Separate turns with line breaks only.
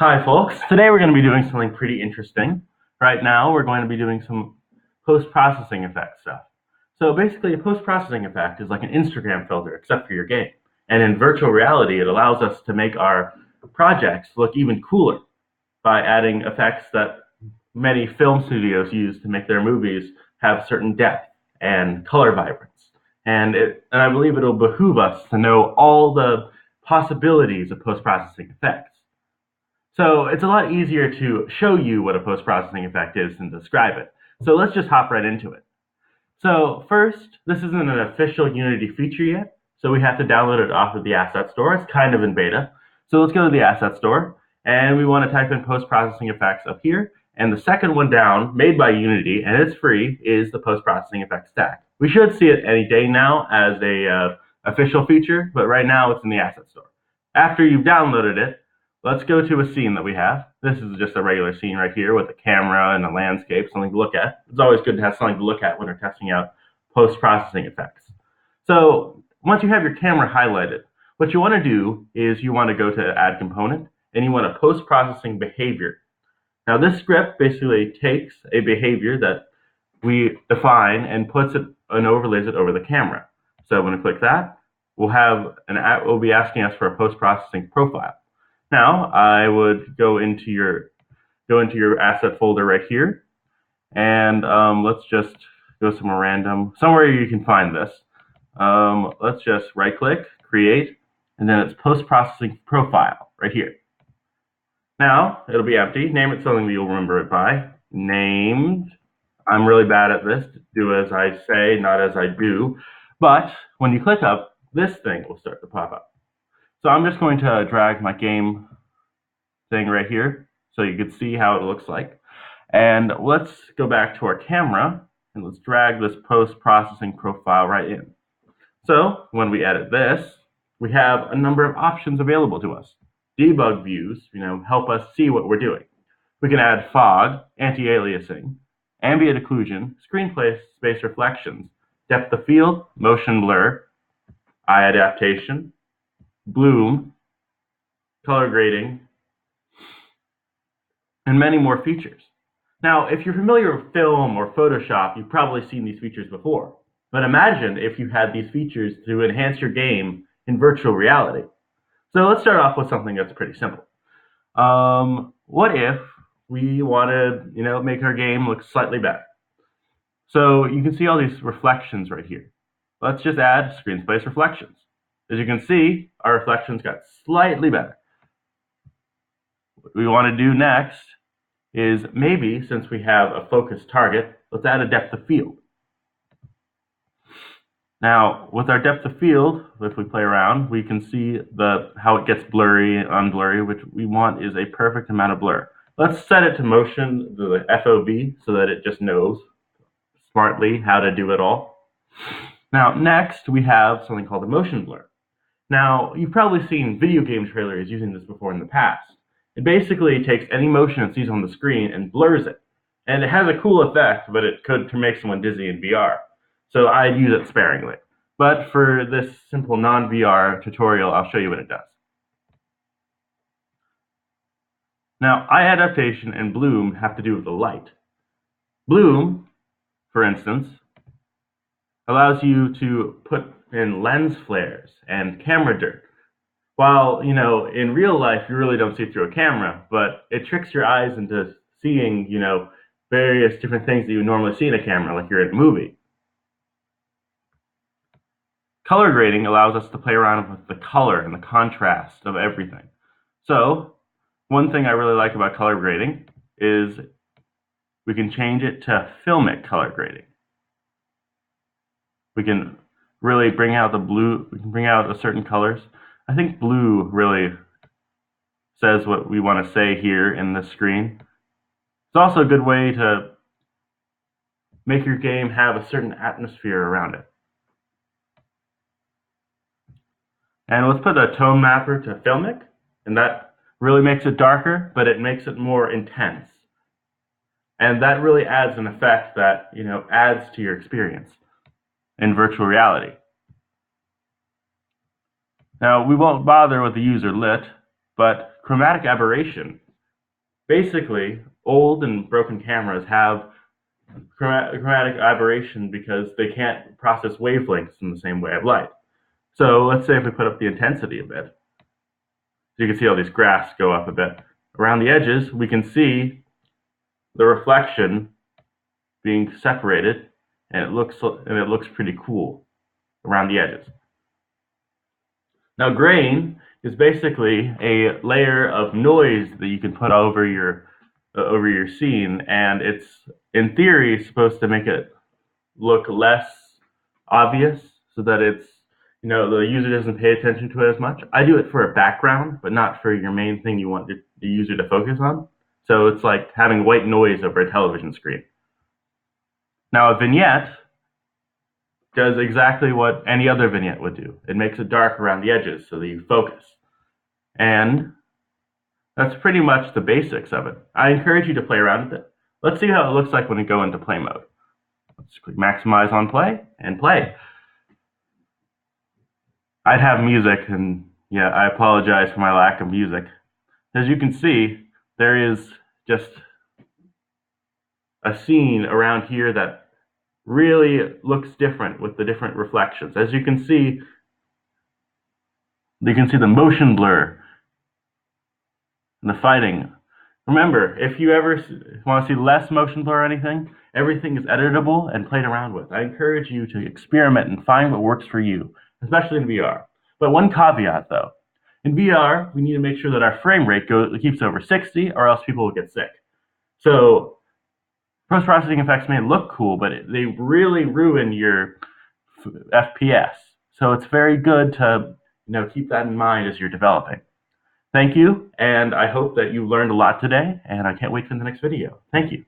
Hi, folks. Today we're going to be doing something pretty interesting. Right now, we're going to be doing some post-processing effect stuff. So basically, a post-processing effect is like an Instagram filter, except for your game. And in virtual reality, it allows us to make our projects look even cooler by adding effects that many film studios use to make their movies have certain depth and color vibrance. And I believe it'll behoove us to know all the possibilities of post-processing effects. So it's a lot easier to show you what a post-processing effect is than describe it. So let's just hop right into it. So first, this isn't an official Unity feature yet, so we have to download it off of the asset store. It's kind of in beta. So let's go to the asset store, and we want to type in post-processing effects up here. And the second one down, made by Unity, and it's free, is the post-processing effects stack. We should see it any day now as a official feature, but right now it's in the asset store. After you've downloaded it, let's go to a scene that we have. This is just a regular scene right here with a camera and a landscape, something to look at. It's always good to have something to look at when we're testing out post-processing effects. So once you have your camera highlighted, what you want to do is you want to go to Add Component, and you want a post-processing behavior. Now this script basically takes a behavior that we define and puts it and overlays it over the camera. So when we click that, we'll be asking us for a post-processing profile. Now I would go into your asset folder right here, and let's just go somewhere you can find this. Let's just right-click, create, and then it's post-processing profile right here. Now it'll be empty. Name it something that you'll remember it by. Named. I'm really bad at this. Do as I say, not as I do. But when you click up, this thing will start to pop up. So I'm just going to drag my game thing right here so you can see how it looks like. And let's go back to our camera and let's drag this post-processing profile right in. So when we edit this, we have a number of options available to us. Debug views, help us see what we're doing. We can add fog, anti-aliasing, ambient occlusion, screen space reflections, depth of field, motion blur, eye adaptation, bloom, color grading, and many more features. Now, if you're familiar with film or Photoshop, you've probably seen these features before. But imagine if you had these features to enhance your game in virtual reality. So let's start off with something that's pretty simple. What if we want to, make our game look slightly better? So you can see all these reflections right here. Let's just add screen space reflections. As you can see, our reflections got slightly better. What we want to do next is maybe, since we have a focused target, let's add a depth of field. Now, with our depth of field, if we play around, we can see how it gets blurry and unblurry, which we want is a perfect amount of blur. Let's set it to motion, the FOV, so that it just knows smartly how to do it all. Now, next, we have something called a motion blur. Now, you've probably seen video game trailers using this before in the past. It basically takes any motion it sees on the screen and blurs it. And it has a cool effect, but it could make someone dizzy in VR. So I'd use it sparingly. But for this simple non-VR tutorial, I'll show you what it does. Now, eye adaptation and bloom have to do with the light. Bloom, for instance, allows you to put in lens flares and camera dirt. While, in real life, you really don't see through a camera, but it tricks your eyes into seeing, various different things that you normally see in a camera, like you're in a movie. Color grading allows us to play around with the color and the contrast of everything. So, one thing I really like about color grading is we can change it to filmic color grading. We can really bring out the blue, we can bring out the certain colors. I think blue really says what we want to say here in this screen. It's also a good way to make your game have a certain atmosphere around it. And let's put a tone mapper to filmic, and that really makes it darker, but it makes it more intense. And that really adds an effect that, adds to your experience in virtual reality. Now, we won't bother with the user lit, but chromatic aberration Basically, old and broken cameras have chromatic aberration because they can't process wavelengths in the same way of light. So let's say if we put up the intensity a bit, so you can see all these graphs go up a bit. Around the edges, we can see the reflection being separated, and it looks pretty cool around the edges. Now, grain is basically a layer of noise that you can put over your scene, and it's in theory supposed to make it look less obvious, so that the user doesn't pay attention to it as much. I do it for a background, but not for your main thing you want the user to focus on. So it's like having white noise over a television screen. Now, a vignette does exactly what any other vignette would do. It makes it dark around the edges so that you focus. And that's pretty much the basics of it. I encourage you to play around with it. Let's see how it looks like when we go into play mode. Let's click maximize on play and play. I'd have music, and yeah, I apologize for my lack of music. As you can see, there is just a scene around here that really looks different with the different reflections. As you can see the motion blur and the fighting. Remember, if you ever want to see less motion blur or anything, everything is editable and played around with. I encourage you to experiment and find what works for you, especially in VR. But one caveat though, in VR, we need to make sure that our frame rate keeps over 60, or else people will get sick. So post-processing effects may look cool, but they really ruin your FPS. So it's very good to keep that in mind as you're developing. Thank you, and I hope that you learned a lot today, and I can't wait for the next video. Thank you.